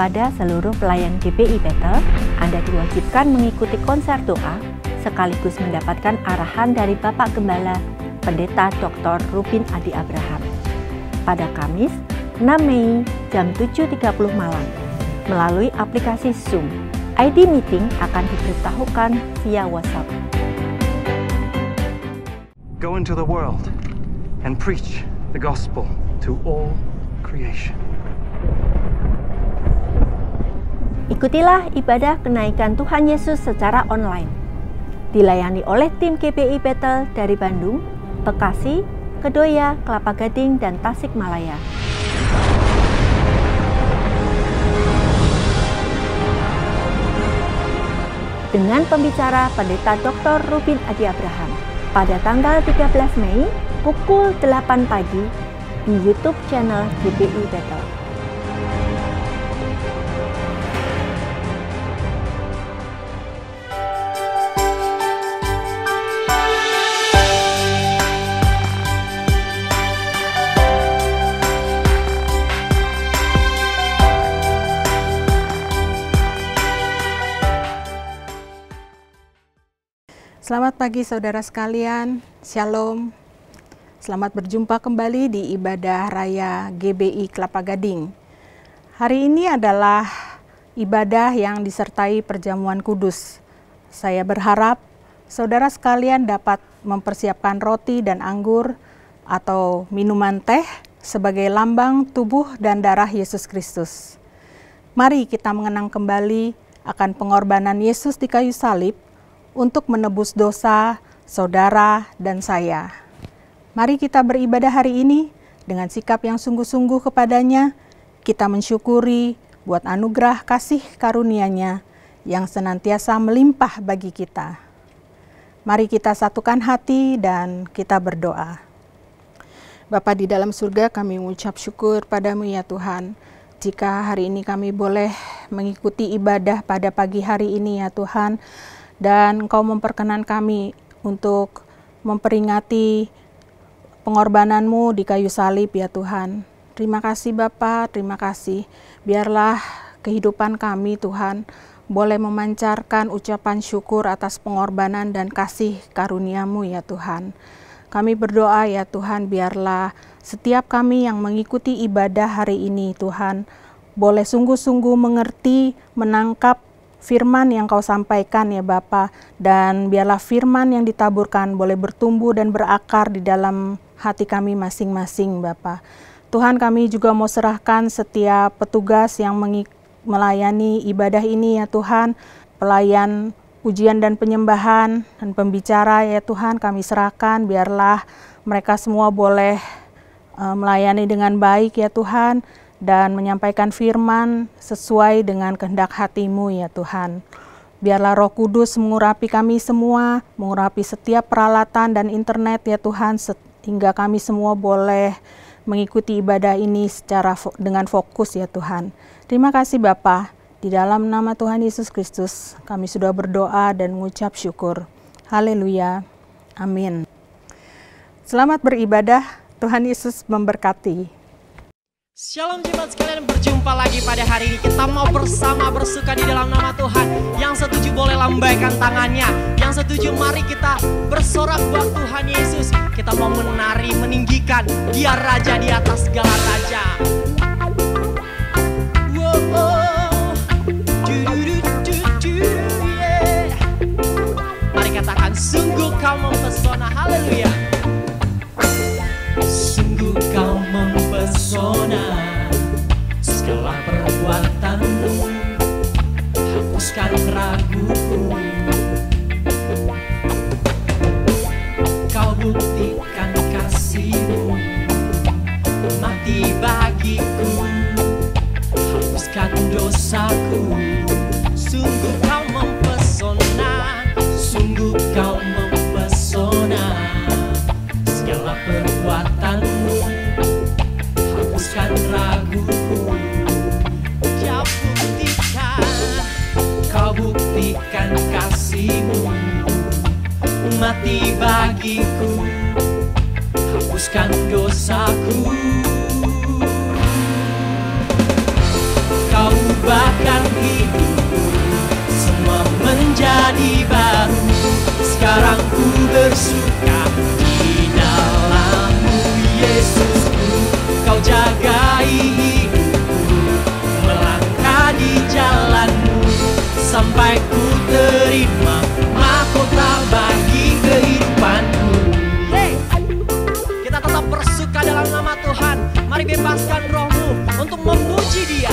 Kepada seluruh pelayan GBI Bethel, Anda diwajibkan mengikuti konser doa sekaligus mendapatkan arahan dari Bapak Gembala Pendeta Dr. Rubin Adi Abraham pada Kamis 6 Mei jam 7.30 malam melalui aplikasi Zoom. ID meeting akan diberitahukan via WhatsApp. Go into the world and preach the gospel to all creation. Ikutilah ibadah kenaikan Tuhan Yesus secara online. Dilayani oleh tim GBI Bethel dari Bandung, Bekasi, Kedoya, Kelapa Gading, dan Tasikmalaya. Dengan pembicara Pendeta Dr. Rubin Adi Abraham pada tanggal 13 Mei pukul 8 pagi di YouTube channel GBI Bethel. Selamat pagi saudara sekalian, Shalom. Selamat berjumpa kembali di ibadah raya GBI Kelapa Gading. Hari ini adalah ibadah yang disertai perjamuan kudus. Saya berharap saudara sekalian dapat mempersiapkan roti dan anggur atau minuman teh sebagai lambang tubuh dan darah Yesus Kristus. Mari kita mengenang kembali akan pengorbanan Yesus di kayu salib untuk menebus dosa saudara dan saya. Mari kita beribadah hari ini dengan sikap yang sungguh-sungguh kepadanya. Kita mensyukuri buat anugerah kasih karunia-Nya yang senantiasa melimpah bagi kita. Mari kita satukan hati dan kita berdoa. Bapa di dalam surga, kami mengucap syukur padamu ya Tuhan. Jika hari ini kami boleh mengikuti ibadah pada pagi hari ini ya Tuhan, dan Engkau memperkenan kami untuk memperingati pengorbanan-Mu di kayu salib ya Tuhan. Terima kasih Bapa, terima kasih. Biarlah kehidupan kami Tuhan boleh memancarkan ucapan syukur atas pengorbanan dan kasih karunia-Mu ya Tuhan. Kami berdoa ya Tuhan, biarlah setiap kami yang mengikuti ibadah hari ini Tuhan, boleh sungguh-sungguh mengerti, menangkap firman yang Kau sampaikan ya Bapa, dan biarlah firman yang ditaburkan boleh bertumbuh dan berakar di dalam hati kami masing-masing Bapa. Tuhan, kami juga mau serahkan setiap petugas yang melayani ibadah ini ya Tuhan, pelayan pujian dan penyembahan dan pembicara ya Tuhan, kami serahkan biarlah mereka semua boleh melayani dengan baik ya Tuhan, dan menyampaikan firman sesuai dengan kehendak hati-Mu ya Tuhan. Biarlah Roh Kudus mengurapi kami semua, mengurapi setiap peralatan dan internet ya Tuhan, sehingga kami semua boleh mengikuti ibadah ini dengan fokus ya Tuhan. Terima kasih Bapa, di dalam nama Tuhan Yesus Kristus kami sudah berdoa dan mengucap syukur. Haleluya, amin. Selamat beribadah, Tuhan Yesus memberkati. Shalom jemaat sekalian, berjumpa lagi pada hari ini. Kita mau bersama bersuka di dalam nama Tuhan. Yang setuju boleh lambaikan tangannya. Yang setuju mari kita bersorak buat Tuhan Yesus. Kita mau menari, meninggikan Dia Raja di atas segala raja. Mari katakan, sungguh Kau mempesona. Haleluya. Sungguh Kau mempesona, segala perbuatan-Mu hapuskan raguku. Kau buktikan kasih-Mu, mati bagiku, hapuskan dosaku. Sungguh Kau mempesona, sungguh Kau mempesona, segala perbuatan-Mu hapuskan raguku. Kau buktikan kasih-Mu, mati bagiku, hapuskan dosaku. Kau ubahkan hidupku, semua menjadi baru. Sekarang ku bersuka di dalam-Mu, Yesusku. Kau jagai hidupku, melangkah di jalan-Mu, sampai ku terima mahkota bagi kehidupanku. Hey! Kita tetap bersuka dalam nama Tuhan. Mari bebaskan rohmu untuk memuji Dia.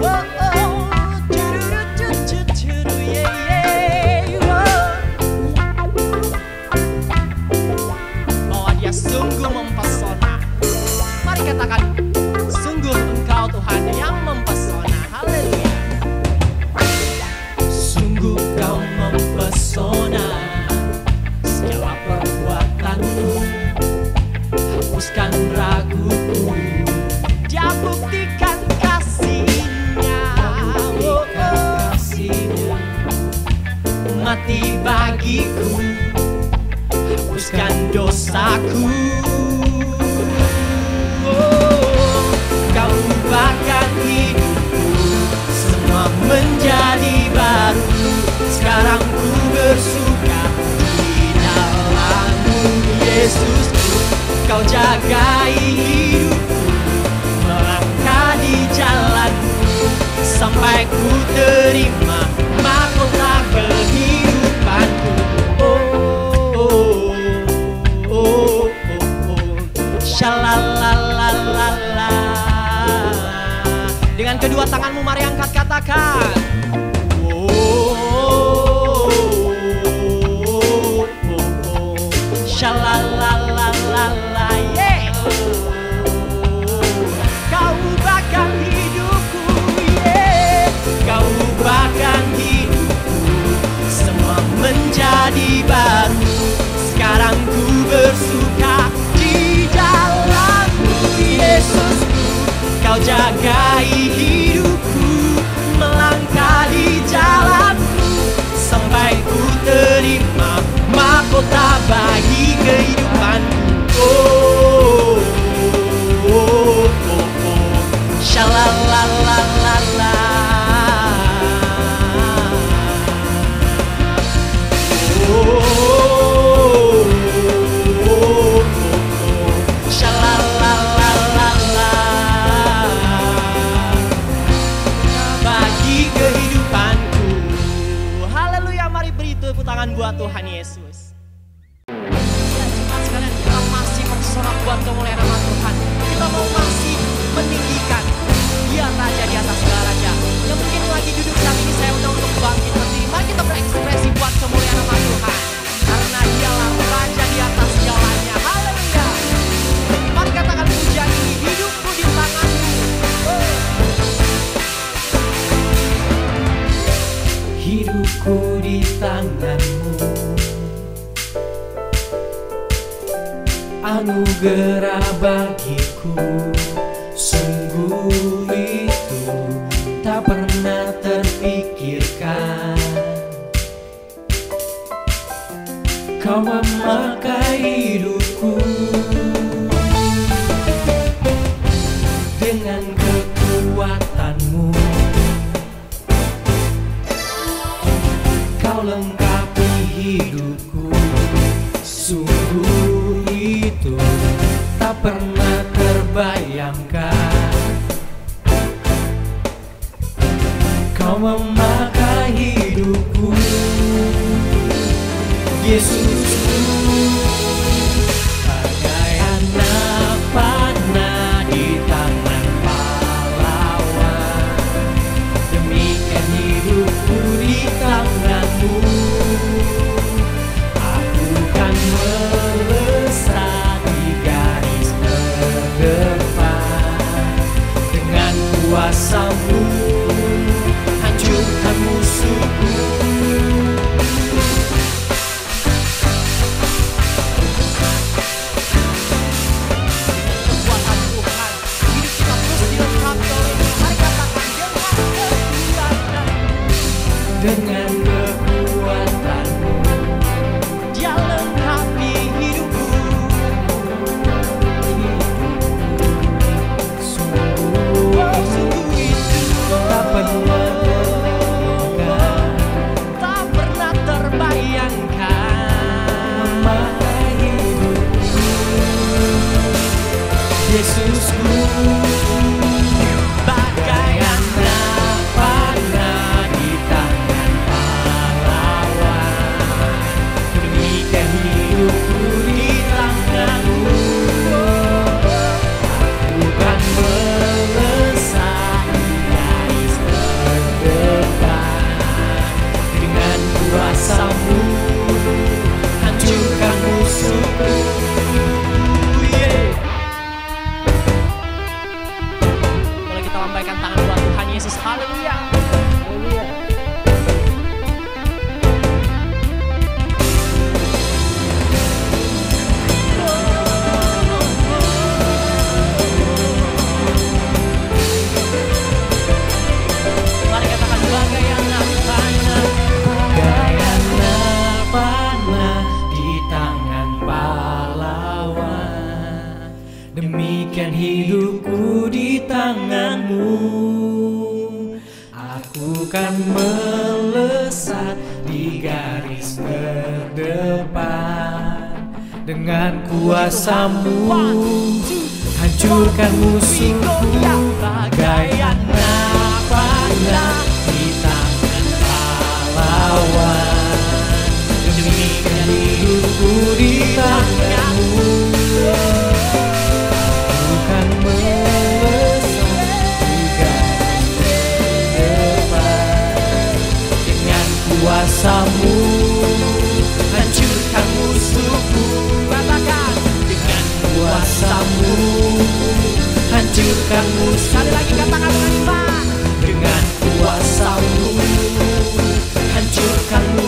Oh, oh, curu-curu-curu, yeah, yeah, oh. Bahwa Dia sungguh mempesona. Mari katakan, sungguh Engkau Tuhan yang mempesona. Haleluya. Sungguh Kau mempesona, segala perbuatanmu hapuskan raguku. Dia buktikan kasih-Nya, oh, oh. Mati bagiku, hapuskan dosaku. Oh, Kau ubahkan hidupku, semua menjadi baru. Sekarang ku bersuka di dalam-Mu, Yesusku. Kau jagai hidupku, melangkah di jalan-Mu, sampai ku terima mahkota kehidupanku. Oh, oh, oh, oh, oh. Shalalalala. Dengan kedua tanganmu mari angkat, katakan. Oh, oh, oh, oh. Shalalalala, yeah. Kau ubahkan hidupku, yeah. Kau ubahkan hidupku, semua menjadi baru. Sekarang ku bersuka di dalam-Mu, Yesusku. Kau jagai hidupku, melangkah di jalan-Mu, sampai ku terima mahkota bagi kehidupanku. Oh, oh, oh, oh. Shalalalala. Oh, oh, oh, oh. Shalalalala. Bagi kehidupanku. Haleluya, mari beri tepuk tangan buat Tuhan Yesus. Ya, jemaat sekalian, kita masih bersorak buat kemuliaan nama Tuhan. Kita mau masih meninggikan Dia Raja di atas segala raja. Yang mungkin lagi duduk saat ini, saya undang untuk bangkit berdiri. Mari kita berekspresi buat kemuliaan nama Tuhan, karena Dialah Raja di atas segalanya. Haleluya. Mari katakan pujian ini, hidupku di tangan-Mu. Hidupku di tangan-Mu, anugerah bagiku. Sungguh itu tak pernah terpikirkan. Kau memakai hidupku dengan kekuatan-Mu. Kau lengkapi hidupku. Sungguh itu tak pernah terbayangkan. Kau memakai hidupku, Yesusku. Bagai anak panah di tangan pahlawan, demikian hidupku di tangan-Mu. Aku kan melesat di garis Impian hidupku di tangan-Mu. Aku kan melesat di garis terdepan. Dengan kuasa-Mu hancurkan musuhku bagai anak panah di tangan pahlawan. Demikian hidupku di tangan-Mu. Bukan melesat di garis terdepan. Dengan kuasa-Mu hancurkan musuhku. Katakan, dengan kuasa-Mu hancurkan musuhku. Sekali lagi katakan dengan iman. Dengan kuasa-Mu hancurkan musuhku.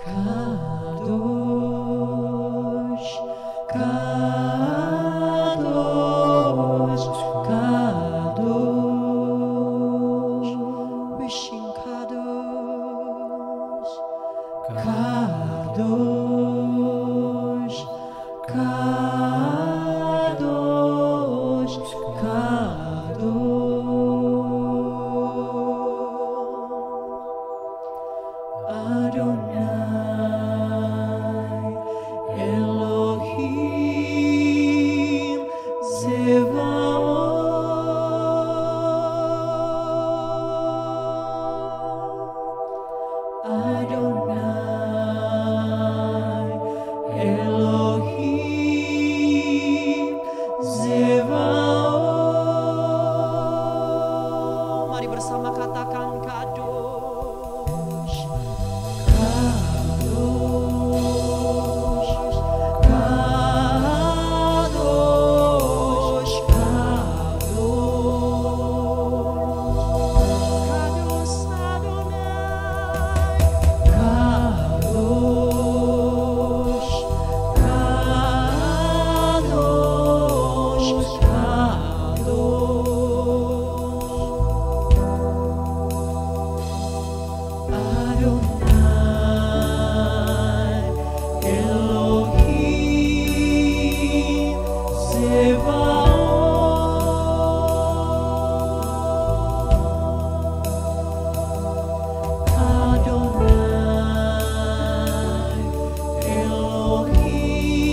Kadosh, Kadosh, Kadosh, we sing Kadosh, Kadosh, Kadosh, Kadosh, Adonai, Elohim, Zevaot, Adonai, Elohim, Zevaot. Mari bersama katakan Kadosh, Kadosh, Kadosh, Kadosh, Kadosh Adonai, Kadosh, Kadosh, Kadosh, Adonai, Elohim, Zevaot, Adonai, Elohim,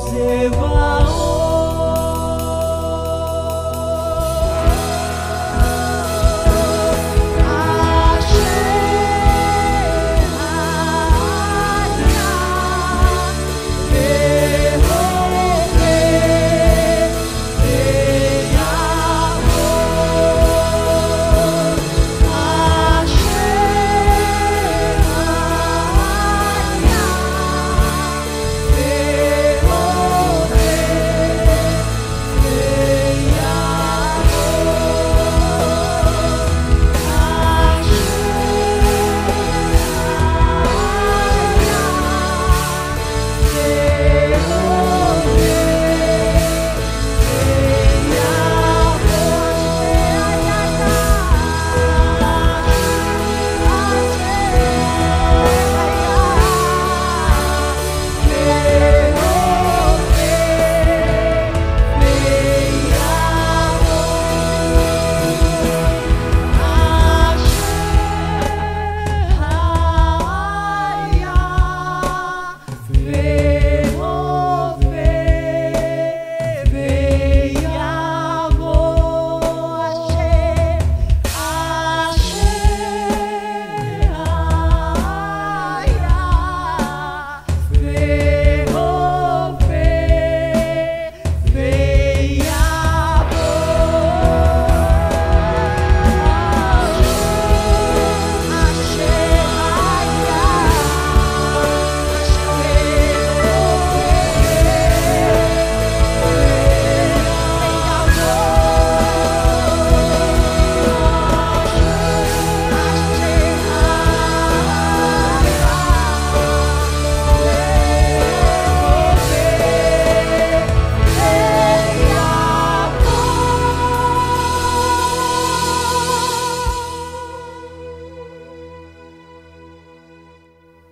Zevaot.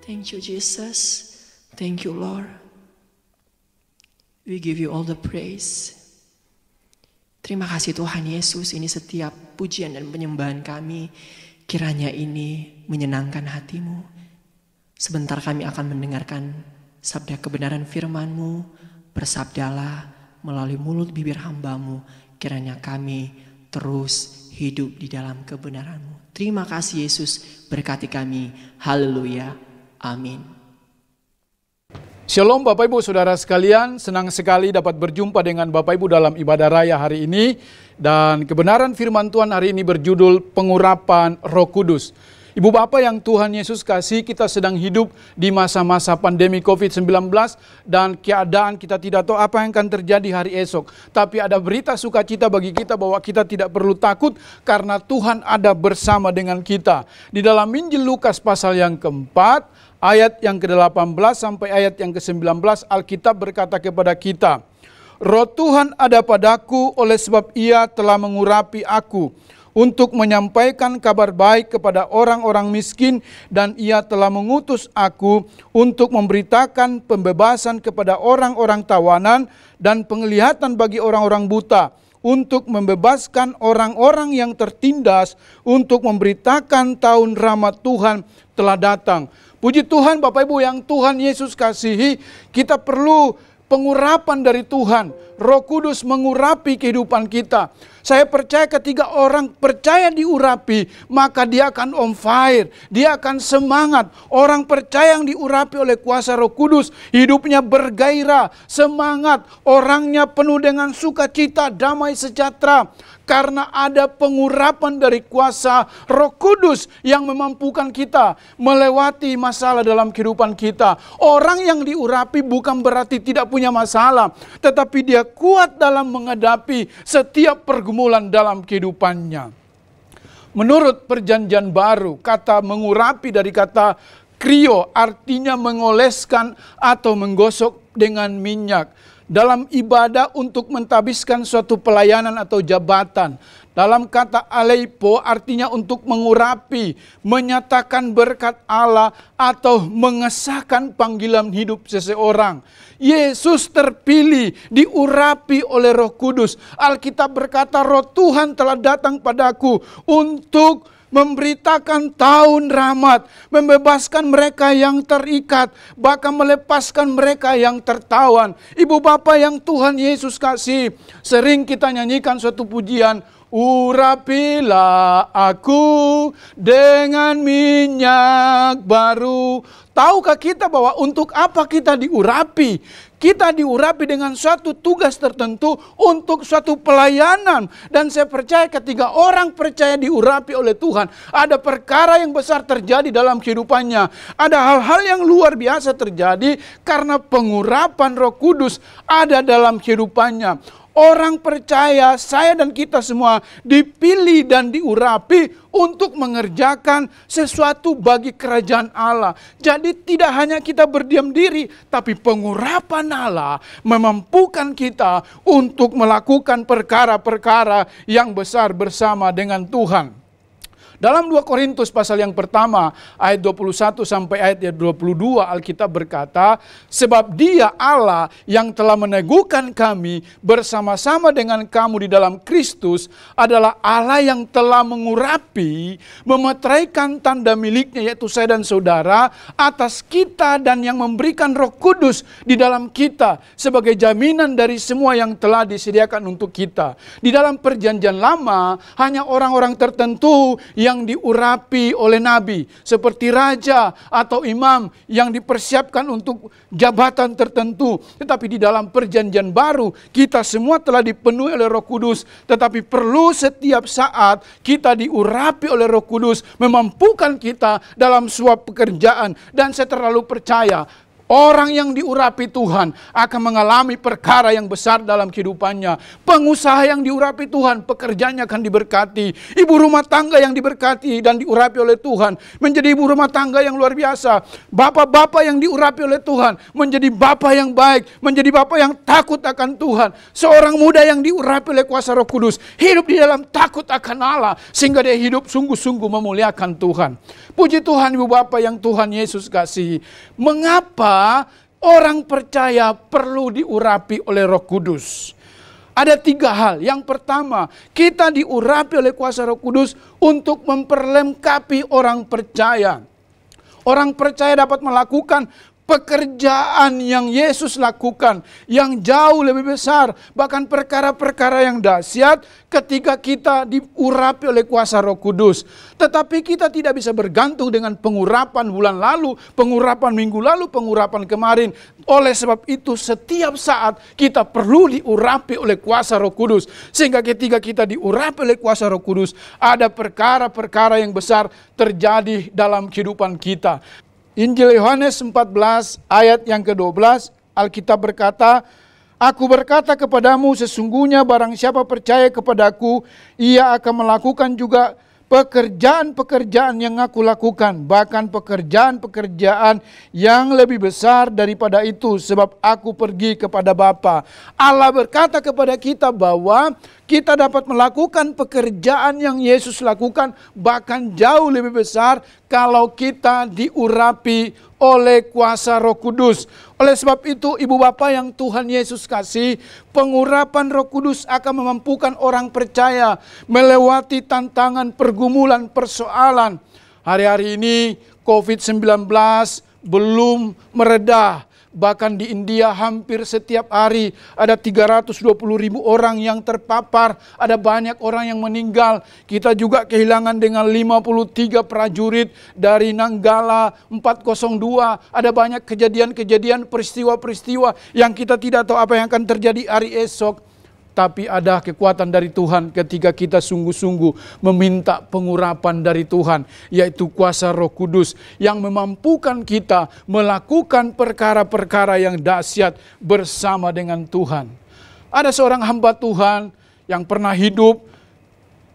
Thank you, Jesus. Thank you, Lord. We give you all the praise. Terima kasih Tuhan Yesus, ini setiap pujian dan penyembahan kami, kiranya ini menyenangkan hati-Mu. Sebentar kami akan mendengarkan sabda kebenaran firman-Mu. Bersabdalah melalui mulut bibir hamba-Mu, kiranya kami terus hidup di dalam kebenaran-Mu. Terima kasih Yesus, berkati kami. Haleluya. Amin. Shalom Bapak Ibu Saudara sekalian, senang sekali dapat berjumpa dengan Bapak Ibu dalam ibadah raya hari ini. Dan kebenaran firman Tuhan hari ini berjudul pengurapan Roh Kudus. Ibu Bapak yang Tuhan Yesus kasih, kita sedang hidup di masa-masa pandemi COVID-19 dan keadaan kita tidak tahu apa yang akan terjadi hari esok. Tapi ada berita sukacita bagi kita bahwa kita tidak perlu takut karena Tuhan ada bersama dengan kita. Di dalam Injil Lukas pasal yang keempat, ayat yang ke-18 sampai ayat yang ke-19, Alkitab berkata kepada kita, Roh Tuhan ada padaku oleh sebab Ia telah mengurapi aku untuk menyampaikan kabar baik kepada orang-orang miskin, dan Ia telah mengutus aku untuk memberitakan pembebasan kepada orang-orang tawanan dan penglihatan bagi orang-orang buta, untuk membebaskan orang-orang yang tertindas, untuk memberitakan tahun rahmat Tuhan telah datang. Puji Tuhan Bapak Ibu yang Tuhan Yesus kasihi, kita perlu pengurapan dari Tuhan. Roh Kudus mengurapi kehidupan kita. Saya percaya ketika orang percaya diurapi, maka dia akan on fire, dia akan semangat. Orang percaya yang diurapi oleh kuasa Roh Kudus, hidupnya bergairah, semangat, orangnya penuh dengan sukacita, damai sejahtera. Karena ada pengurapan dari kuasa Roh Kudus yang memampukan kita melewati masalah dalam kehidupan kita. Orang yang diurapi bukan berarti tidak punya masalah, tetapi dia kuat dalam menghadapi setiap pergumulan dalam kehidupannya. Menurut Perjanjian Baru, kata mengurapi dari kata krio artinya mengoleskan atau menggosok dengan minyak. Dalam ibadah untuk mentabiskan suatu pelayanan atau jabatan. Dalam kata aleipo artinya untuk mengurapi, menyatakan berkat Allah atau mengesahkan panggilan hidup seseorang. Yesus terpilih, diurapi oleh Roh Kudus. Alkitab berkata, Roh Tuhan telah datang padaku untuk memberitakan tahun rahmat, membebaskan mereka yang terikat, bahkan melepaskan mereka yang tertawan. Ibu Bapak yang Tuhan Yesus kasih, sering kita nyanyikan suatu pujian, urapilah aku dengan minyak baru. Tahukah kita bahwa untuk apa kita diurapi? Kita diurapi dengan suatu tugas tertentu untuk suatu pelayanan. Dan saya percaya ketika orang percaya diurapi oleh Tuhan, ada perkara yang besar terjadi dalam kehidupannya. Ada hal-hal yang luar biasa terjadi karena pengurapan Roh Kudus ada dalam kehidupannya. Orang percaya, saya dan kita semua dipilih dan diurapi untuk mengerjakan sesuatu bagi kerajaan Allah. Jadi tidak hanya kita berdiam diri, tapi pengurapan Allah memampukan kita untuk melakukan perkara-perkara yang besar bersama dengan Tuhan. Dalam 2 Korintus pasal yang pertama ayat 21 sampai ayat 22 Alkitab berkata, sebab Dia Allah yang telah meneguhkan kami bersama-sama dengan kamu di dalam Kristus adalah Allah yang telah mengurapi, memeteraikan tanda miliknya yaitu saya dan saudara atas kita dan yang memberikan Roh Kudus di dalam kita sebagai jaminan dari semua yang telah disediakan untuk kita. Di dalam Perjanjian Lama hanya orang-orang tertentu yang diurapi oleh nabi, seperti raja atau imam yang dipersiapkan untuk jabatan tertentu. Tetapi di dalam Perjanjian Baru, kita semua telah dipenuhi oleh Roh Kudus, tetapi perlu setiap saat kita diurapi oleh Roh Kudus, memampukan kita dalam suatu pekerjaan. Dan saya terlalu percaya, orang yang diurapi Tuhan akan mengalami perkara yang besar dalam kehidupannya. Pengusaha yang diurapi Tuhan, pekerjaannya akan diberkati. Ibu rumah tangga yang diberkati dan diurapi oleh Tuhan, menjadi ibu rumah tangga yang luar biasa. Bapak-bapak yang diurapi oleh Tuhan, menjadi bapak yang baik, menjadi bapak yang takut akan Tuhan. Seorang muda yang diurapi oleh kuasa Roh Kudus, hidup di dalam takut akan Allah, sehingga dia hidup sungguh-sungguh memuliakan Tuhan. Puji Tuhan ibu bapak yang Tuhan Yesus kasihi. Mengapa orang percaya perlu diurapi oleh Roh Kudus? Ada 3 hal. Yang pertama, kita diurapi oleh kuasa Roh Kudus untuk memperlengkapi orang percaya. Orang percaya dapat melakukan pekerjaan yang Yesus lakukan yang jauh lebih besar, bahkan perkara-perkara yang dahsyat ketika kita diurapi oleh kuasa Roh Kudus. Tetapi kita tidak bisa bergantung dengan pengurapan bulan lalu, pengurapan minggu lalu, pengurapan kemarin. Oleh sebab itu setiap saat kita perlu diurapi oleh kuasa Roh Kudus. Sehingga ketika kita diurapi oleh kuasa Roh Kudus, ada perkara-perkara yang besar terjadi dalam kehidupan kita. Injil Yohanes 14 ayat yang ke-12, Alkitab berkata, "Aku berkata kepadamu, sesungguhnya barang siapa percaya kepadaku, ia akan melakukan juga pekerjaan-pekerjaan yang aku lakukan, bahkan pekerjaan-pekerjaan yang lebih besar daripada itu, sebab aku pergi kepada Bapa." Allah berkata kepada kita bahwa kita dapat melakukan pekerjaan yang Yesus lakukan, bahkan jauh lebih besar kalau kita diurapi oleh kuasa Roh Kudus. Oleh sebab itu, Ibu Bapa yang Tuhan Yesus kasih, pengurapan Roh Kudus akan memampukan orang percaya melewati tantangan, pergumulan, persoalan. Hari-hari ini COVID-19 belum mereda. Bahkan di India hampir setiap hari ada 320.000 orang yang terpapar. Ada banyak orang yang meninggal. Kita juga kehilangan dengan 53 prajurit dari Nanggala 402. Ada banyak kejadian-kejadian, peristiwa-peristiwa yang kita tidak tahu apa yang akan terjadi hari esok. Tapi ada kekuatan dari Tuhan ketika kita sungguh-sungguh meminta pengurapan dari Tuhan, yaitu kuasa Roh Kudus yang memampukan kita melakukan perkara-perkara yang dahsyat bersama dengan Tuhan. Ada seorang hamba Tuhan yang pernah hidup,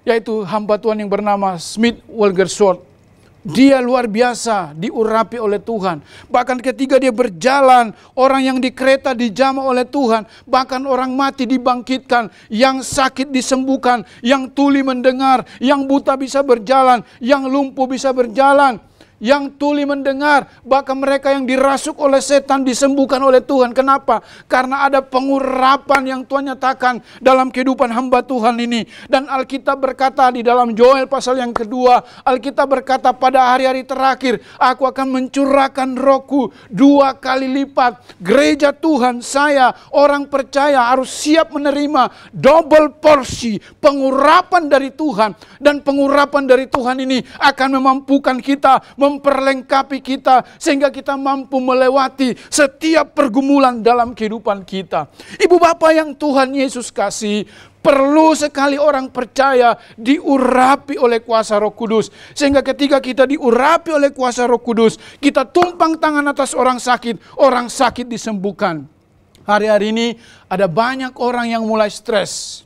yaitu hamba Tuhan yang bernama Smith Wigglesworth. Dia luar biasa diurapi oleh Tuhan. Bahkan ketika dia berjalan, orang yang di kereta dijamah oleh Tuhan. Bahkan orang mati dibangkitkan, yang sakit disembuhkan, yang tuli mendengar, yang buta bisa berjalan, yang lumpuh bisa berjalan, yang tuli mendengar, bahkan mereka yang dirasuk oleh setan disembuhkan oleh Tuhan. Kenapa? Karena ada pengurapan yang Tuhan nyatakan dalam kehidupan hamba Tuhan ini. Dan Alkitab berkata di dalam Joel pasal yang kedua, Alkitab berkata, pada hari-hari terakhir aku akan mencurahkan Rohku 2 kali lipat. Gereja Tuhan, saya, orang percaya harus siap menerima double porsi pengurapan dari Tuhan. Dan pengurapan dari Tuhan ini akan memampukan kita, memperlengkapi kita, sehingga kita mampu melewati setiap pergumulan dalam kehidupan kita. Ibu Bapa yang Tuhan Yesus kasih, perlu sekali orang percaya diurapi oleh kuasa Roh Kudus. Sehingga ketika kita diurapi oleh kuasa Roh Kudus, kita tumpang tangan atas orang sakit disembuhkan. Hari-hari ini ada banyak orang yang mulai stres,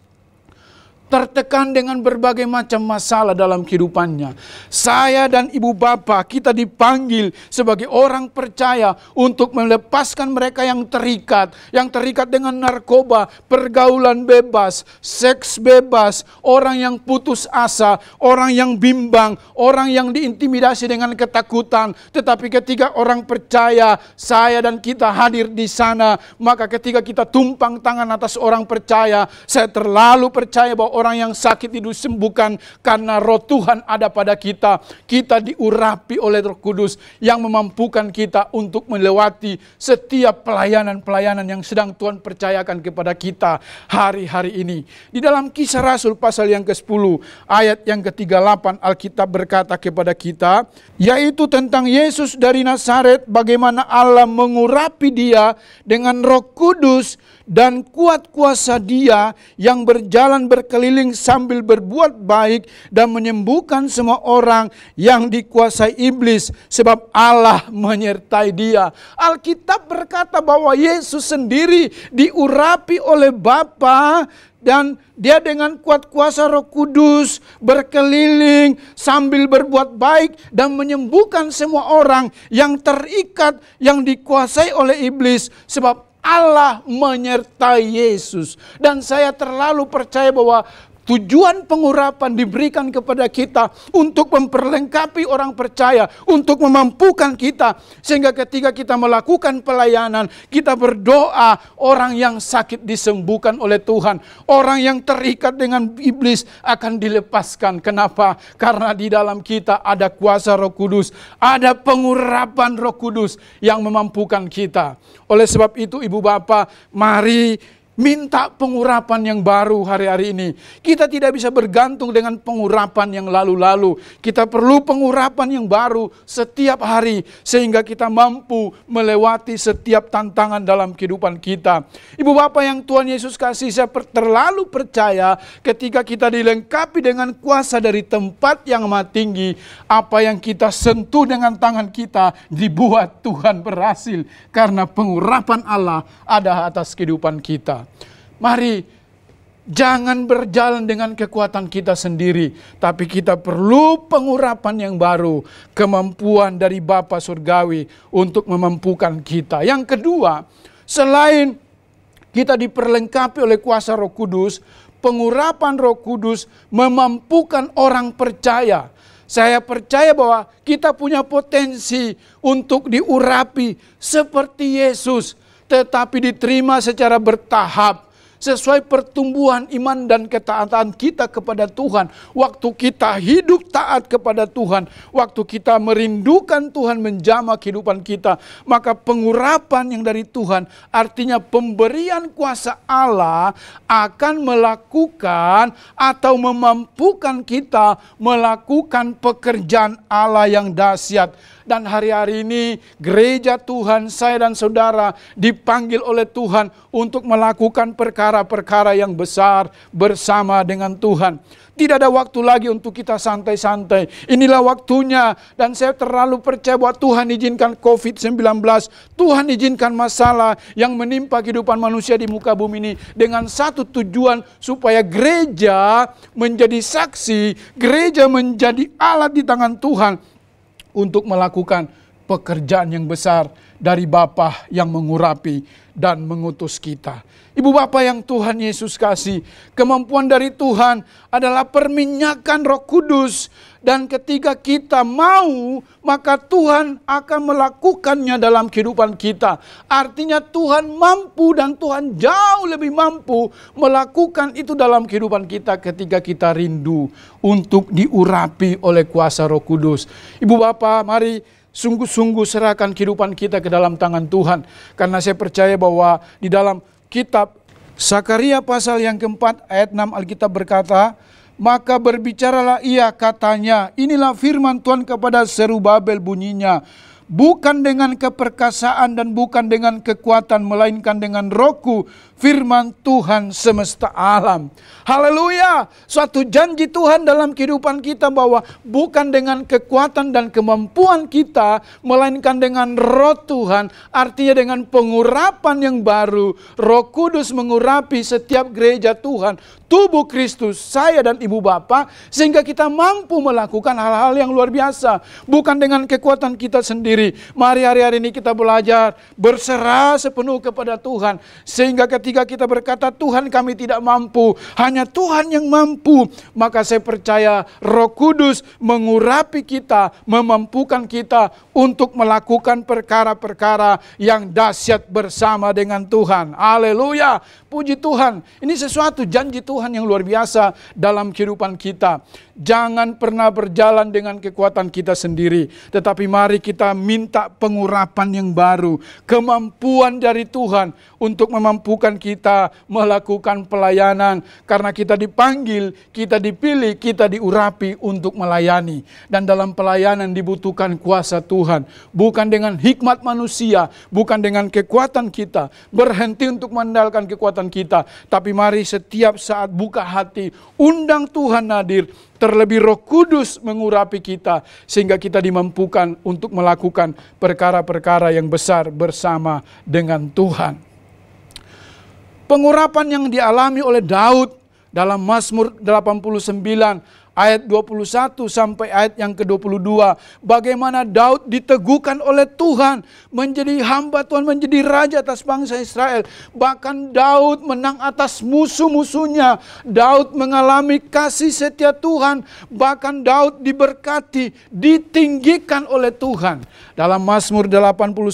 tertekan dengan berbagai macam masalah dalam kehidupannya. Saya dan Ibu Bapa, kita dipanggil sebagai orang percaya untuk melepaskan mereka yang terikat dengan narkoba, pergaulan bebas, seks bebas, orang yang putus asa, orang yang bimbang, orang yang diintimidasi dengan ketakutan. Tetapi ketika orang percaya, saya dan kita hadir di sana, maka ketika kita tumpang tangan atas orang percaya, saya terlalu percaya bahwa orang yang sakit disembuhkan karena Roh Tuhan ada pada kita. Kita diurapi oleh Roh Kudus yang memampukan kita untuk melewati setiap pelayanan-pelayanan yang sedang Tuhan percayakan kepada kita hari-hari ini. Di dalam Kisah Rasul pasal yang ke-10 ayat yang ke-38, Alkitab berkata kepada kita, yaitu tentang Yesus dari Nazaret, bagaimana Allah mengurapi dia dengan Roh Kudus dan kuat kuasa Dia yang berjalan berkeliling sambil berbuat baik dan menyembuhkan semua orang yang dikuasai iblis, sebab Allah menyertai dia. Alkitab berkata bahwa Yesus sendiri diurapi oleh Bapa, dan dia dengan kuat kuasa Roh Kudus berkeliling sambil berbuat baik dan menyembuhkan semua orang yang terikat, yang dikuasai oleh iblis, sebab Allah menyertai Yesus. Dan saya terlalu percaya bahwa Tujuan pengurapan diberikan kepada kita untuk memperlengkapi orang percaya, untuk memampukan kita. Sehingga ketika kita melakukan pelayanan, kita berdoa orang yang sakit disembuhkan oleh Tuhan. Orang yang terikat dengan iblis akan dilepaskan. Kenapa? Karena di dalam kita ada kuasa Roh Kudus, ada pengurapan Roh Kudus yang memampukan kita. Oleh sebab itu Ibu Bapak, mari minta pengurapan yang baru hari-hari ini. Kita tidak bisa bergantung dengan pengurapan yang lalu-lalu. Kita perlu pengurapan yang baru setiap hari, sehingga kita mampu melewati setiap tantangan dalam kehidupan kita. Ibu Bapak yang Tuhan Yesus kasih, saya terlalu percaya ketika kita dilengkapi dengan kuasa dari tempat yang maha tinggi, apa yang kita sentuh dengan tangan kita dibuat Tuhan berhasil, karena pengurapan Allah ada atas kehidupan kita. Mari jangan berjalan dengan kekuatan kita sendiri, tapi kita perlu pengurapan yang baru, kemampuan dari Bapa Surgawi untuk memampukan kita. Yang kedua, selain kita diperlengkapi oleh kuasa Roh Kudus, pengurapan Roh Kudus memampukan orang percaya. Saya percaya bahwa kita punya potensi untuk diurapi seperti Yesus, tetapi diterima secara bertahap, sesuai pertumbuhan iman dan ketaatan kita kepada Tuhan. Waktu kita hidup taat kepada Tuhan, waktu kita merindukan Tuhan menjamah kehidupan kita, maka pengurapan yang dari Tuhan, artinya pemberian kuasa Allah akan melakukan atau memampukan kita melakukan pekerjaan Allah yang dahsyat. Dan hari-hari ini gereja Tuhan, saya dan saudara dipanggil oleh Tuhan untuk melakukan perkara-perkara yang besar bersama dengan Tuhan. Tidak ada waktu lagi untuk kita santai-santai. Inilah waktunya, dan saya terlalu percaya bahwa Tuhan izinkan COVID-19, Tuhan izinkan masalah yang menimpa kehidupan manusia di muka bumi ini dengan satu tujuan, supaya gereja menjadi saksi, gereja menjadi alat di tangan Tuhan untuk melakukan pekerjaan yang besar dari Bapa yang mengurapi dan mengutus kita. Ibu Bapa yang Tuhan Yesus kasih, kemampuan dari Tuhan adalah perminyakan Roh Kudus. Dan ketika kita mau, maka Tuhan akan melakukannya dalam kehidupan kita. Artinya Tuhan mampu, dan Tuhan jauh lebih mampu melakukan itu dalam kehidupan kita ketika kita rindu untuk diurapi oleh kuasa Roh Kudus. Ibu Bapa, mari sungguh-sungguh serahkan kehidupan kita ke dalam tangan Tuhan. Karena saya percaya bahwa di dalam kitab Sakaria pasal yang keempat ayat 6 Alkitab berkata, maka berbicaralah ia, katanya, inilah firman Tuhan kepada Zerubabel bunyinya, bukan dengan keperkasaan dan bukan dengan kekuatan, melainkan dengan Rohku, firman Tuhan semesta alam. Haleluya! Suatu janji Tuhan dalam kehidupan kita bahwa bukan dengan kekuatan dan kemampuan kita, melainkan dengan Roh Tuhan. Artinya dengan pengurapan yang baru, Roh Kudus mengurapi setiap gereja Tuhan, tubuh Kristus, saya dan Ibu Bapa, sehingga kita mampu melakukan hal-hal yang luar biasa. Bukan dengan kekuatan kita sendiri. Mari hari-hari ini kita belajar berserah sepenuh kepada Tuhan, sehingga ketika kita berkata, Tuhan kami tidak mampu, hanya Tuhan yang mampu, maka saya percaya Roh Kudus mengurapi kita, memampukan kita untuk melakukan perkara-perkara yang dahsyat bersama dengan Tuhan. Haleluya, puji Tuhan. Ini sesuatu janji Tuhan yang luar biasa dalam kehidupan kita. Jangan pernah berjalan dengan kekuatan kita sendiri, tetapi mari kita minta pengurapan yang baru, kemampuan dari Tuhan untuk memampukan kita melakukan pelayanan. Karena kita dipanggil, kita dipilih, kita diurapi untuk melayani. Dan dalam pelayanan dibutuhkan kuasa Tuhan, bukan dengan hikmat manusia, bukan dengan kekuatan kita, berhenti untuk mengandalkan kekuatan kita. Tapi mari setiap saat buka hati, undang Tuhan hadir. Terlebih Roh Kudus mengurapi kita, sehingga kita dimampukan untuk melakukan perkara-perkara yang besar bersama dengan Tuhan. Pengurapan yang dialami oleh Daud dalam Mazmur 89 ayat 21 sampai ayat yang ke-22. Bagaimana Daud diteguhkan oleh Tuhan menjadi hamba Tuhan, menjadi raja atas bangsa Israel. Bahkan Daud menang atas musuh-musuhnya. Daud mengalami kasih setia Tuhan. Bahkan Daud diberkati, ditinggikan oleh Tuhan. Dalam Mazmur 89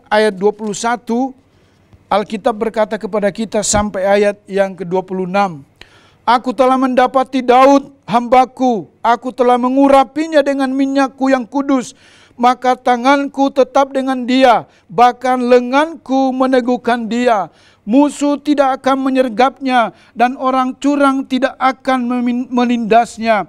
ayat 21, Alkitab berkata kepada kita sampai ayat yang ke-26. Aku telah mendapati Daud hambaku, aku telah mengurapinya dengan minyakku yang kudus, maka tanganku tetap dengan dia, bahkan lenganku meneguhkan dia. Musuh tidak akan menyergapnya, dan orang curang tidak akan menindasnya.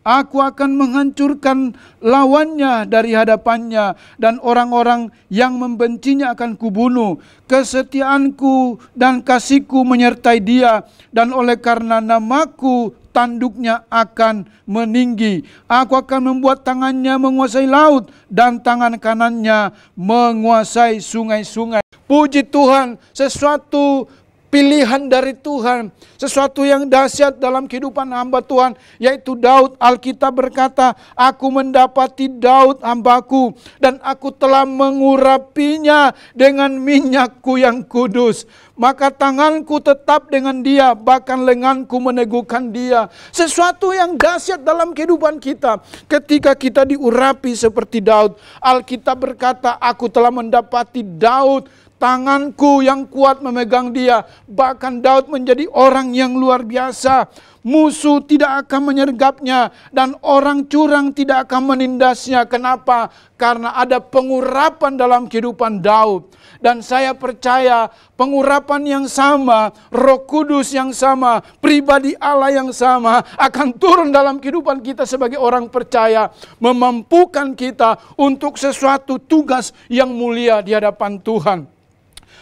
Aku akan menghancurkan lawannya dari hadapannya, dan orang-orang yang membencinya akan kubunuh. Kesetiaanku dan kasihku menyertai dia, dan oleh karena namaku tanduknya akan meninggi. Aku akan membuat tangannya menguasai laut, dan tangan kanannya menguasai sungai-sungai. Puji Tuhan, sesuatu pilihan dari Tuhan, sesuatu yang dahsyat dalam kehidupan hamba Tuhan, yaitu Daud. Alkitab berkata, aku mendapati Daud hambaku, dan aku telah mengurapinya dengan minyakku yang kudus. Maka tanganku tetap dengan dia, bahkan lenganku meneguhkan dia. Sesuatu yang dahsyat dalam kehidupan kita ketika kita diurapi seperti Daud. Alkitab berkata, aku telah mendapati Daud, tanganku yang kuat memegang dia. Bahkan Daud menjadi orang yang luar biasa. Musuh tidak akan menyergapnya, dan orang curang tidak akan menindasnya. Kenapa? Karena ada pengurapan dalam kehidupan Daud. Dan saya percaya pengurapan yang sama, Roh Kudus yang sama, pribadi Allah yang sama akan turun dalam kehidupan kita sebagai orang percaya, memampukan kita untuk sesuatu tugas yang mulia di hadapan Tuhan.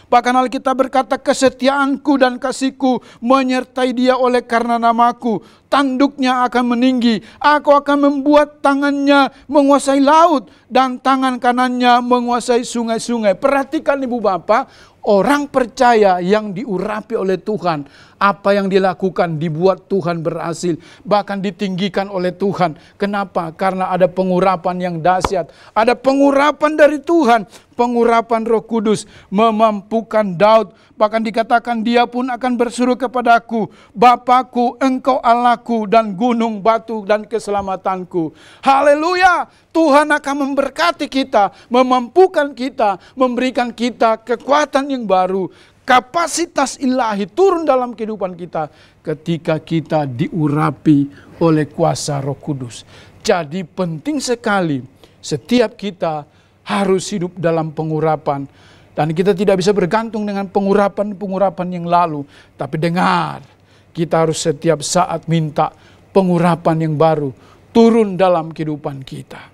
Bahkan Alkitab berkata, kesetiaanku dan kasihku menyertai dia oleh karena namaku. Tanduknya akan meninggi. Aku akan membuat tangannya menguasai laut, dan tangan kanannya menguasai sungai-sungai. Perhatikan Ibu Bapak, orang percaya yang diurapi oleh Tuhan, apa yang dilakukan dibuat Tuhan berhasil, bahkan ditinggikan oleh Tuhan. Kenapa? Karena ada pengurapan yang dahsyat, ada pengurapan dari Tuhan, pengurapan Roh Kudus memampukan Daud. Bahkan dikatakan dia pun akan berseru kepadaku, Bapakku, engkau Allahku dan gunung batu dan keselamatanku. Haleluya! Tuhan akan memberkati kita, memampukan kita, memberikan kita kekuatan yang baru. Kapasitas ilahi turun dalam kehidupan kita ketika kita diurapi oleh kuasa Roh Kudus. Jadi penting sekali setiap kita harus hidup dalam pengurapan. Dan kita tidak bisa bergantung dengan pengurapan-pengurapan yang lalu. Tapi dengar, kita harus setiap saat minta pengurapan yang baru turun dalam kehidupan kita.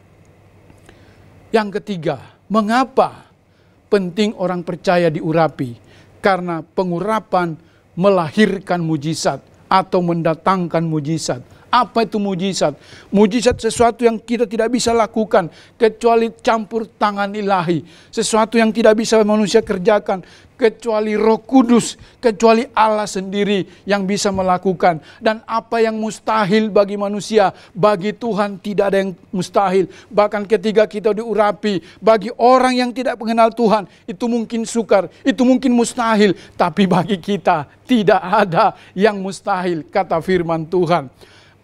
Yang ketiga, mengapa penting orang percaya diurapi? Karena pengurapan melahirkan mujizat atau mendatangkan mujizat. Apa itu mujizat? Mujizat sesuatu yang kita tidak bisa lakukan kecuali campur tangan ilahi. Sesuatu yang tidak bisa manusia kerjakan kecuali Roh Kudus, kecuali Allah sendiri yang bisa melakukan. Dan apa yang mustahil bagi manusia, bagi Tuhan tidak ada yang mustahil. Bahkan ketika kita diurapi, bagi orang yang tidak mengenal Tuhan, itu mungkin sukar, itu mungkin mustahil. Tapi bagi kita tidak ada yang mustahil, kata firman Tuhan.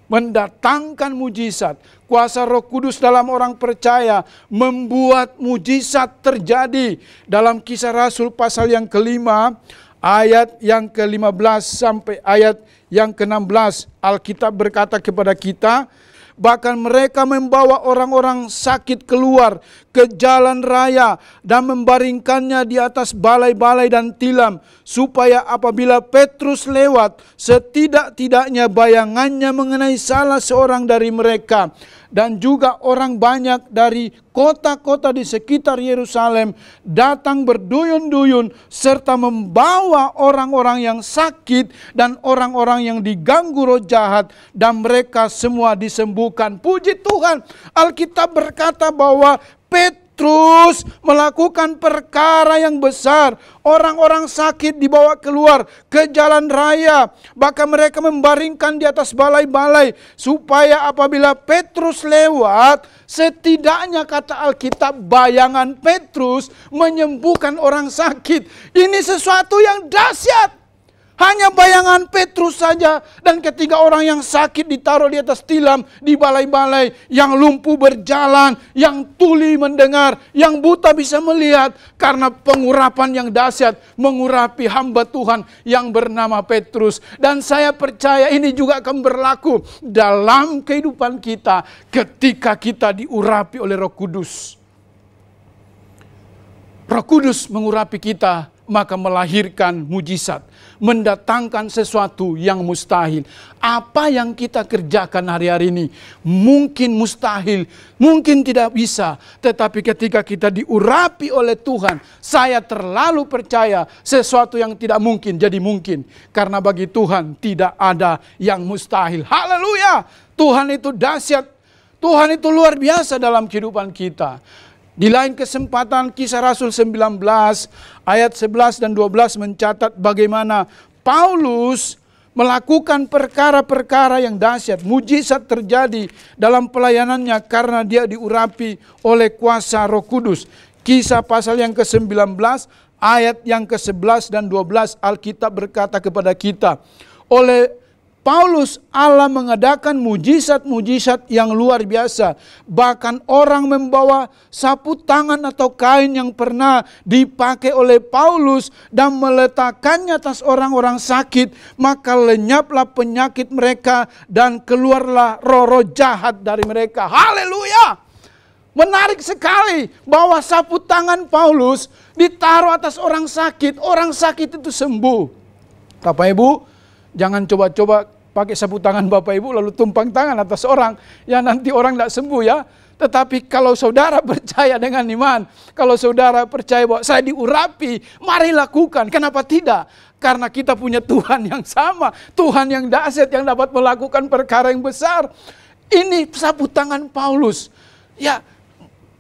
Mendatangkan mujizat, kuasa Roh Kudus dalam orang percaya membuat mujizat terjadi. Dalam Kisah Rasul pasal yang kelima, ayat yang ke-15 sampai ayat yang ke-16, Alkitab berkata kepada kita, bahkan mereka membawa orang-orang sakit keluar ke jalan raya dan membaringkannya di atas balai-balai dan tilam, supaya apabila Petrus lewat, setidak-tidaknya bayangannya mengenai salah seorang dari mereka. Dan juga orang banyak dari kota-kota di sekitar Yerusalem datang berduyun-duyun serta membawa orang-orang yang sakit dan orang-orang yang diganggu roh jahat, dan mereka semua disembuhkan. Puji Tuhan, Alkitab berkata bahwa Petrus melakukan perkara yang besar. Orang-orang sakit dibawa keluar ke jalan raya. Bahkan mereka membaringkan di atas balai-balai. Supaya apabila Petrus lewat, setidaknya kata Alkitab, bayangan Petrus menyembuhkan orang sakit. Ini sesuatu yang dahsyat. Hanya bayangan Petrus saja, dan ketika orang yang sakit ditaruh di atas tilam, di balai-balai, yang lumpuh berjalan, yang tuli mendengar, yang buta bisa melihat, karena pengurapan yang dahsyat mengurapi hamba Tuhan yang bernama Petrus. Dan saya percaya ini juga akan berlaku dalam kehidupan kita ketika kita diurapi oleh Roh Kudus. Roh Kudus mengurapi kita, maka melahirkan mujizat, mendatangkan sesuatu yang mustahil. Apa yang kita kerjakan hari-hari ini mungkin mustahil, mungkin tidak bisa, tetapi ketika kita diurapi oleh Tuhan, saya terlalu percaya sesuatu yang tidak mungkin jadi mungkin, karena bagi Tuhan tidak ada yang mustahil. Haleluya! Tuhan itu dahsyat, Tuhan itu luar biasa dalam kehidupan kita. Di lain kesempatan, Kisah Rasul 19 ayat 11 dan 12 mencatat bagaimana Paulus melakukan perkara-perkara yang dahsyat. Mujizat terjadi dalam pelayanannya karena dia diurapi oleh kuasa Roh Kudus. Kisah pasal yang ke-19 ayat yang ke-11 dan 12, Alkitab berkata kepada kita, oleh Paulus, Allah mengadakan mujizat-mujizat yang luar biasa. Bahkan orang membawa sapu tangan atau kain yang pernah dipakai oleh Paulus dan meletakkannya atas orang-orang sakit, maka lenyaplah penyakit mereka dan keluarlah roh-roh jahat dari mereka. Haleluya! Menarik sekali bahwa sapu tangan Paulus ditaruh atas orang sakit itu sembuh. Bapak Ibu, jangan coba-coba pakai sapu tangan Bapak Ibu lalu tumpang tangan atas orang, ya nanti orang tidak sembuh ya. Tetapi kalau saudara percaya dengan iman, kalau saudara percaya bahwa saya diurapi, mari lakukan. Kenapa tidak? Karena kita punya Tuhan yang sama, Tuhan yang dahsyat, yang dapat melakukan perkara yang besar. Ini sapu tangan Paulus, ya,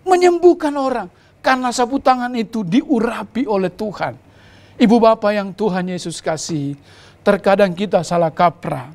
menyembuhkan orang karena sapu tangan itu diurapi oleh Tuhan. Ibu bapak yang Tuhan Yesus kasih, terkadang kita salah kaprah.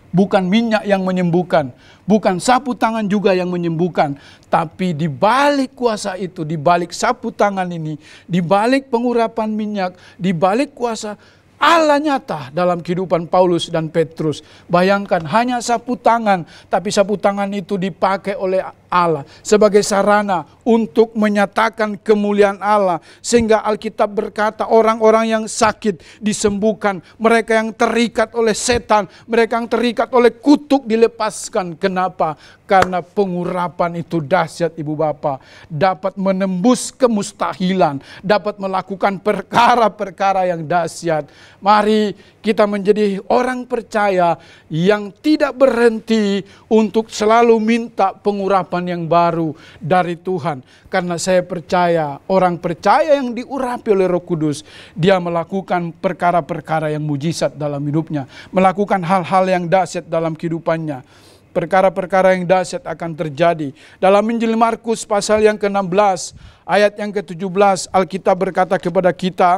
Bukan minyak yang menyembuhkan, bukan sapu tangan juga yang menyembuhkan, tapi di balik kuasa itu, di balik sapu tangan ini, di balik pengurapan minyak, di balik kuasa Allah nyata dalam kehidupan Paulus dan Petrus. Bayangkan hanya sapu tangan, tapi sapu tangan itu dipakai oleh Allah sebagai sarana untuk menyatakan kemuliaan Allah. Sehingga Alkitab berkata orang-orang yang sakit disembuhkan, mereka yang terikat oleh setan, mereka yang terikat oleh kutuk dilepaskan. Kenapa? Karena pengurapan itu dahsyat ibu bapak, dapat menembus kemustahilan, dapat melakukan perkara-perkara yang dahsyat. Mari kita menjadi orang percaya yang tidak berhenti untuk selalu minta pengurapan yang baru dari Tuhan. Karena saya percaya orang percaya yang diurapi oleh Roh Kudus, dia melakukan perkara-perkara yang mujizat dalam hidupnya, melakukan hal-hal yang dahsyat dalam kehidupannya. Perkara-perkara yang dahsyat akan terjadi. Dalam Injil Markus pasal yang ke-16 ayat yang ke-17, Alkitab berkata kepada kita,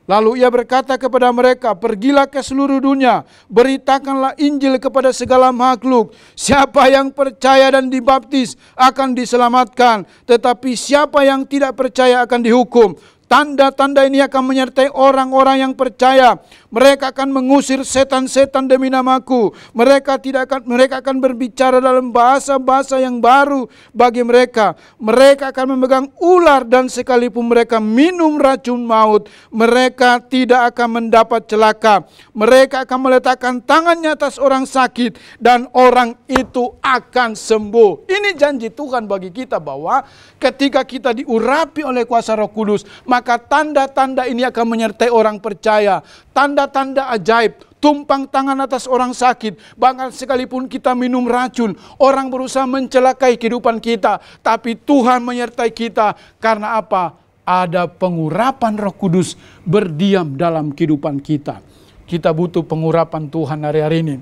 lalu ia berkata kepada mereka, pergilah ke seluruh dunia, beritakanlah Injil kepada segala makhluk. Siapa yang percaya dan dibaptis akan diselamatkan, tetapi siapa yang tidak percaya akan dihukum. Tanda-tanda ini akan menyertai orang-orang yang percaya. Mereka akan mengusir setan-setan demi namaku. Mereka akan berbicara dalam bahasa-bahasa yang baru bagi mereka. Mereka akan memegang ular dan sekalipun mereka minum racun maut, mereka tidak akan mendapat celaka. Mereka akan meletakkan tangannya atas orang sakit dan orang itu akan sembuh. Ini janji Tuhan bagi kita bahwa ketika kita diurapi oleh kuasa Roh Kudus, maka tanda-tanda ini akan menyertai orang percaya. Tanda-tanda ajaib, tumpang tangan atas orang sakit. Bahkan sekalipun kita minum racun, orang berusaha mencelakai kehidupan kita, tapi Tuhan menyertai kita. Karena apa? Ada pengurapan Roh Kudus berdiam dalam kehidupan kita. Kita butuh pengurapan Tuhan hari-hari ini,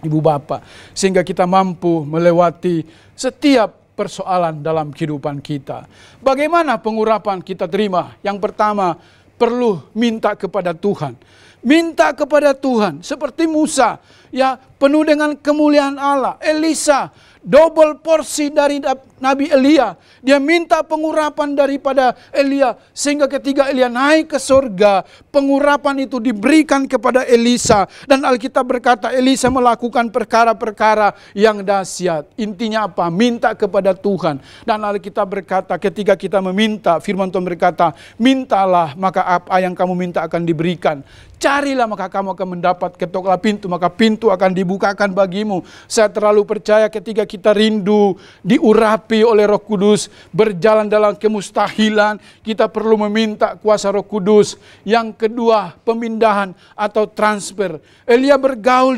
ibu bapak, sehingga kita mampu melewati setiap persoalan dalam kehidupan kita. Bagaimana pengurapan kita terima? Yang pertama, perlu minta kepada Tuhan. Minta kepada Tuhan, seperti Musa, ya, penuh dengan kemuliaan Allah. Elisa, double porsi dari Nabi Elia. Dia minta pengurapan daripada Elia, sehingga ketika Elia naik ke surga, pengurapan itu diberikan kepada Elisa. Dan Alkitab berkata Elisa melakukan perkara-perkara yang dahsyat. Intinya apa? Minta kepada Tuhan. Dan Alkitab berkata ketika kita meminta, firman Tuhan berkata, mintalah maka apa yang kamu minta akan diberikan. Carilah maka kamu akan mendapat, ketoklah pintu maka pintu akan dibukakan bagimu. Saya terlalu percaya ketika kita rindu diurapi oleh Roh Kudus, berjalan dalam kemustahilan, kita perlu meminta kuasa Roh Kudus. Yang kedua, pemindahan atau transfer. Elisa bergaul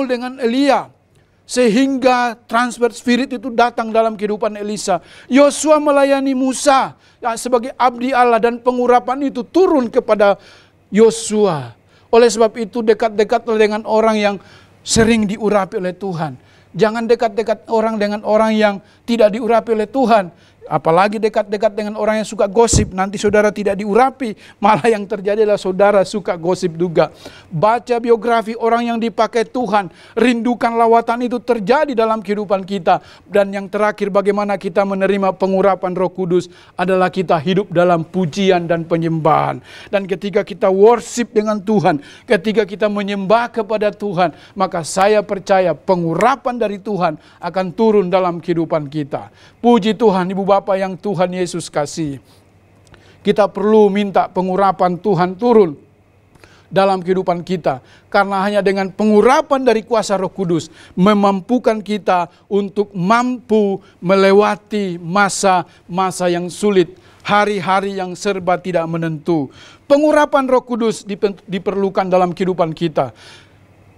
dengan Elia, sehingga transfer spirit itu datang dalam kehidupan Elisa. Yosua melayani Musa ya, sebagai abdi Allah, dan pengurapan itu turun kepada Yosua. Oleh sebab itu dekat-dekatlah dengan orang yang sering diurapi oleh Tuhan. Jangan dekat-dekat dengan orang yang tidak diurapi oleh Tuhan. Apalagi dekat-dekat dengan orang yang suka gosip, nanti saudara tidak diurapi, malah yang terjadi adalah saudara suka gosip juga. Baca biografi orang yang dipakai Tuhan, rindukan lawatan itu terjadi dalam kehidupan kita. Dan yang terakhir, bagaimana kita menerima pengurapan Roh Kudus adalah kita hidup dalam pujian dan penyembahan. Dan ketika kita worship dengan Tuhan, ketika kita menyembah kepada Tuhan, maka saya percaya pengurapan dari Tuhan akan turun dalam kehidupan kita. Puji Tuhan, Ibu Bapak yang Tuhan Yesus kasih. Kita perlu minta pengurapan Tuhan turun dalam kehidupan kita. Karena hanya dengan pengurapan dari kuasa Roh Kudus memampukan kita untuk mampu melewati masa-masa yang sulit, hari-hari yang serba tidak menentu. Pengurapan Roh Kudus diperlukan dalam kehidupan kita.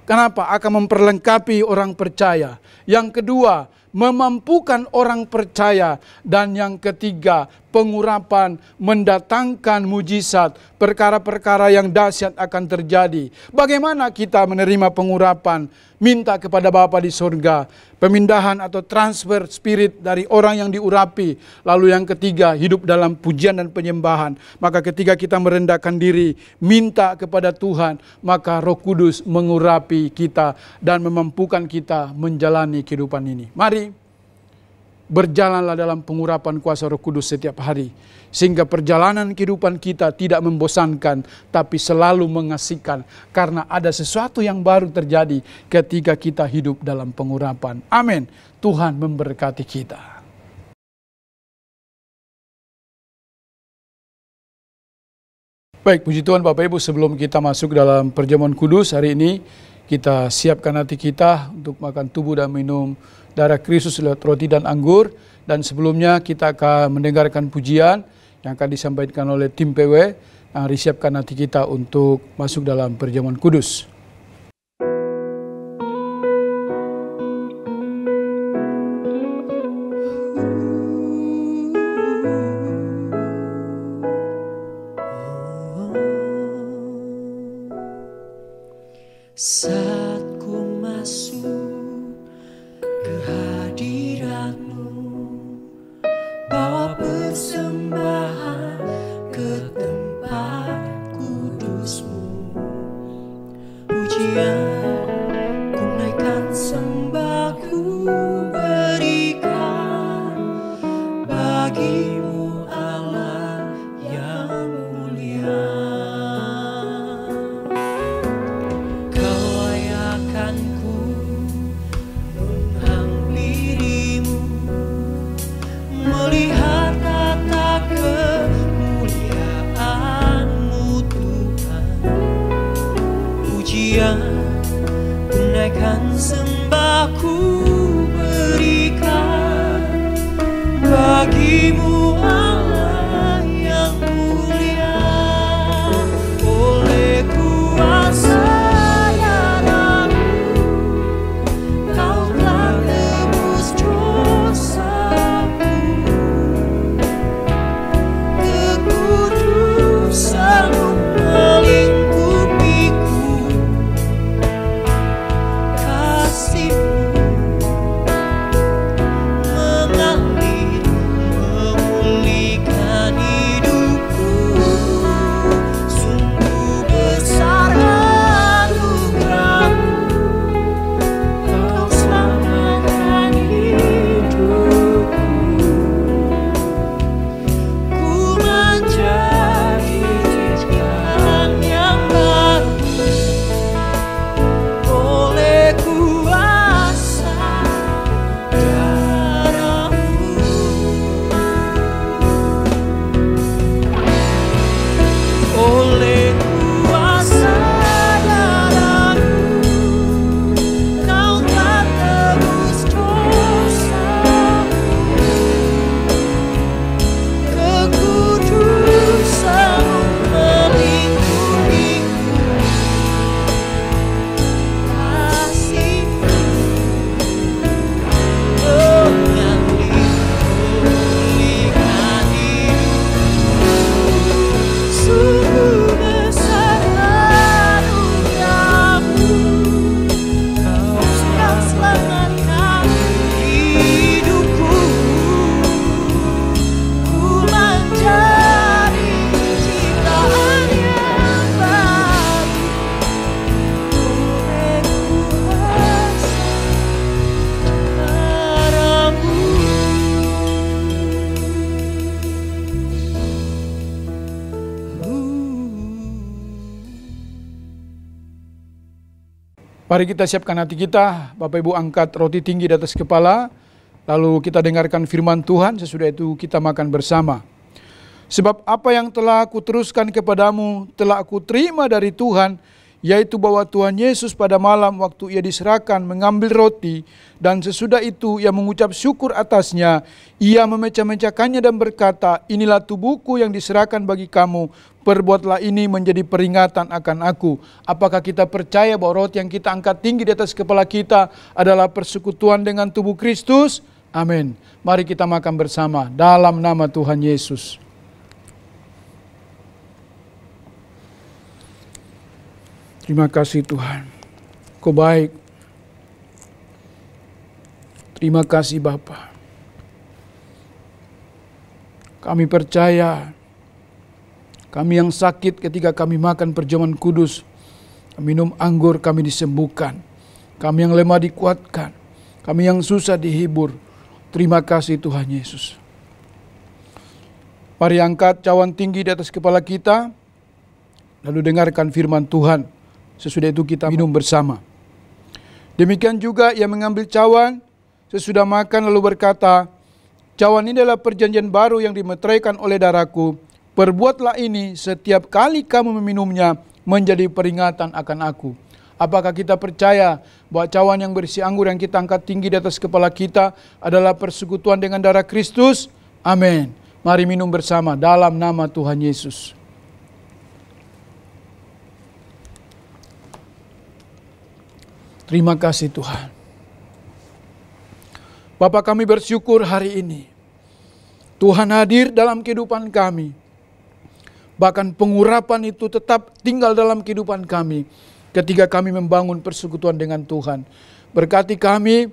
Kenapa? Akan memperlengkapi orang percaya. Yang kedua, memampukan orang percaya. Dan yang ketiga, pengurapan mendatangkan mujizat. Perkara-perkara yang dahsyat akan terjadi. Bagaimana kita menerima pengurapan? Minta kepada Bapa di surga. Pemindahan atau transfer spirit dari orang yang diurapi. Lalu yang ketiga, hidup dalam pujian dan penyembahan. Maka ketika kita merendahkan diri, minta kepada Tuhan, maka Roh Kudus mengurapi kita dan memampukan kita menjalani kehidupan ini. Mari berjalanlah dalam pengurapan kuasa Roh Kudus setiap hari. Sehingga perjalanan kehidupan kita tidak membosankan, tapi selalu mengasihkan. Karena ada sesuatu yang baru terjadi ketika kita hidup dalam pengurapan. Amin. Tuhan memberkati kita. Baik, puji Tuhan Bapak Ibu, sebelum kita masuk dalam perjamuan kudus hari ini, kita siapkan hati kita untuk makan tubuh dan minum darah Kristus lewat roti dan anggur. Dan sebelumnya kita akan mendengarkan pujian yang akan disampaikan oleh tim PW. Siapkan hati kita untuk masuk dalam perjamuan kudus. Saat ku masuk ke hadirat-Mu, bawa persembahan ke tempat kudus-Mu. Pujian ku naikkan, sembah ku berikan bagi-Mu Allah yang mulia. Kau layakan ku menghampirimu, melihat tata kemuliaan-Mu Tuhan. Pujian ku naikkan, sembah ku berikan bagi-Mu Allah yang mulia. Oleh kuasa Mari kita siapkan hati kita, Bapak Ibu angkat roti tinggi di atas kepala, lalu kita dengarkan firman Tuhan, sesudah itu kita makan bersama. Sebab apa yang telah aku teruskan kepadamu, telah aku terima dari Tuhan, yaitu bahwa Tuhan Yesus pada malam waktu ia diserahkan mengambil roti, dan sesudah itu ia mengucap syukur atasnya, ia memecah-mecahkannya dan berkata, inilah tubuhku yang diserahkan bagi kamu, perbuatlah ini menjadi peringatan akan aku. Apakah kita percaya bahwa roti yang kita angkat tinggi di atas kepala kita adalah persekutuan dengan tubuh Kristus? Amin. Mari kita makan bersama dalam nama Tuhan Yesus. Terima kasih Tuhan, Kau baik. Terima kasih Bapa. Kami percaya, kami yang sakit ketika kami makan perjamuan kudus, minum anggur kami disembuhkan. Kami yang lemah dikuatkan, kami yang susah dihibur. Terima kasih Tuhan Yesus. Mari angkat cawan tinggi di atas kepala kita, lalu dengarkan firman Tuhan. Sesudah itu kita minum bersama. Demikian juga ia mengambil cawan, sesudah makan lalu berkata, cawan ini adalah perjanjian baru yang dimeteraikan oleh darahku. Perbuatlah ini setiap kali kamu meminumnya menjadi peringatan akan aku. Apakah kita percaya bahwa cawan yang berisi anggur yang kita angkat tinggi di atas kepala kita adalah persekutuan dengan darah Kristus? Amin. Mari minum bersama dalam nama Tuhan Yesus. Terima kasih Tuhan. Bapa, kami bersyukur hari ini Tuhan hadir dalam kehidupan kami. Bahkan pengurapan itu tetap tinggal dalam kehidupan kami ketika kami membangun persekutuan dengan Tuhan. Berkati kami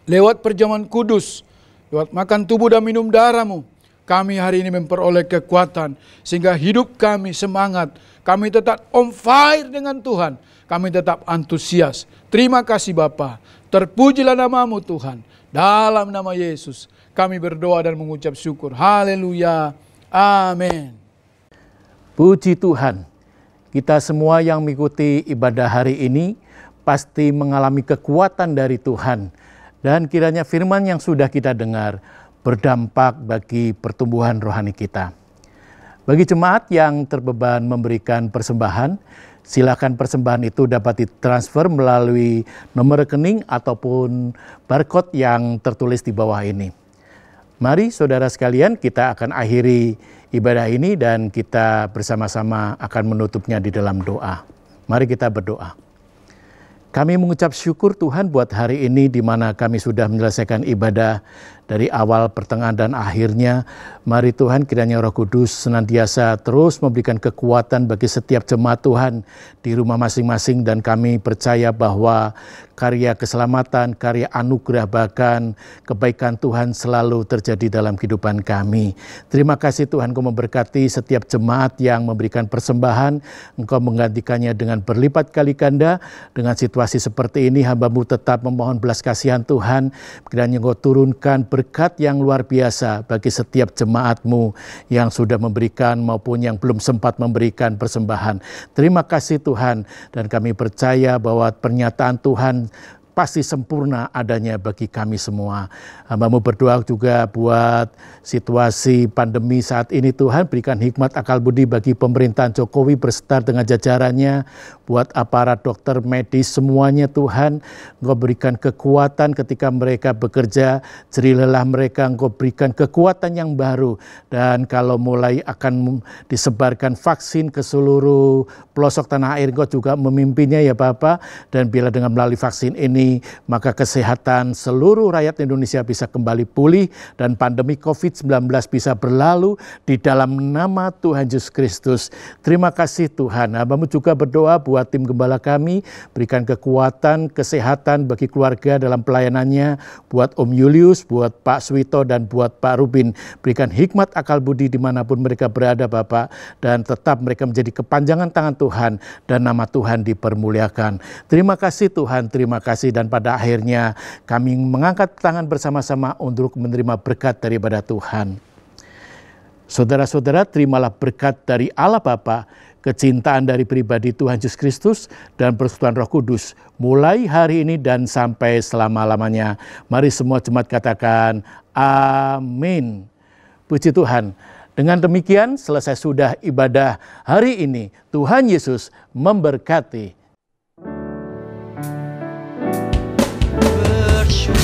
lewat perjamuan kudus, lewat makan tubuh dan minum darah-Mu. Kami hari ini memperoleh kekuatan sehingga hidup kami semangat. Kami tetap on fire dengan Tuhan. Kami tetap antusias. Terima kasih Bapa. Terpujilah nama-Mu Tuhan. Dalam nama Yesus kami berdoa dan mengucap syukur. Haleluya. Amin. Puji Tuhan. Kita semua yang mengikuti ibadah hari ini pasti mengalami kekuatan dari Tuhan. Dan kiranya firman yang sudah kita dengar berdampak bagi pertumbuhan rohani kita. Bagi jemaat yang terbeban memberikan persembahan, silakan persembahan itu dapat ditransfer melalui nomor rekening ataupun barcode yang tertulis di bawah ini. Mari saudara sekalian, kita akan akhiri ibadah ini dan kita bersama-sama akan menutupnya di dalam doa. Mari kita berdoa. Kami mengucap syukur Tuhan buat hari ini di mana kami sudah menyelesaikan ibadah dari awal, pertengahan, dan akhirnya. Mari Tuhan kiranya Roh Kudus senantiasa terus memberikan kekuatan bagi setiap jemaat Tuhan di rumah masing-masing, dan kami percaya bahwa karya keselamatan, karya anugerah, bahkan kebaikan Tuhan selalu terjadi dalam kehidupan kami. Terima kasih Tuhan, Engkau memberkati setiap jemaat yang memberikan persembahan, Engkau menggantikannya dengan berlipat kali ganda. Dengan situasi seperti ini, hamba-Mu tetap memohon belas kasihan Tuhan, kiranya Engkau turunkan berkat yang luar biasa bagi setiap jemaat-Mu yang sudah memberikan maupun yang belum sempat memberikan persembahan. Terima kasih Tuhan, dan kami percaya bahwa pernyataan Tuhan pasti sempurna adanya bagi kami semua. Hamba-Mu berdoa juga buat situasi pandemi saat ini Tuhan, berikan hikmat akal budi bagi pemerintahan Jokowi berserta dengan jajarannya, buat aparat dokter medis semuanya Tuhan, Engkau berikan kekuatan ketika mereka bekerja, jerih lelah mereka Engkau berikan kekuatan yang baru, dan kalau mulai akan disebarkan vaksin ke seluruh pelosok tanah air, Engkau juga memimpinnya ya Bapa, dan bila dengan melalui vaksin ini maka kesehatan seluruh rakyat Indonesia bisa kembali pulih dan pandemi COVID-19 bisa berlalu di dalam nama Tuhan Yesus Kristus. Terima kasih Tuhan. Hamba-Mu juga berdoa buat tim gembala kami, berikan kekuatan, kesehatan bagi keluarga dalam pelayanannya, buat Om Julius, buat Pak Swito, dan buat Pak Rubin. Berikan hikmat akal budi dimanapun mereka berada Bapak, dan tetap mereka menjadi kepanjangan tangan Tuhan dan nama Tuhan dipermuliakan. Terima kasih Tuhan, terima kasih. Dan pada akhirnya kami mengangkat tangan bersama-sama untuk menerima berkat daripada Tuhan. Saudara-saudara, terimalah berkat dari Allah Bapa, kecintaan dari pribadi Tuhan Yesus Kristus dan persekutuan Roh Kudus mulai hari ini dan sampai selama-lamanya. Mari semua jemaat katakan amin. Puji Tuhan. Dengan demikian selesai sudah ibadah hari ini. Tuhan Yesus memberkati. Bersyukur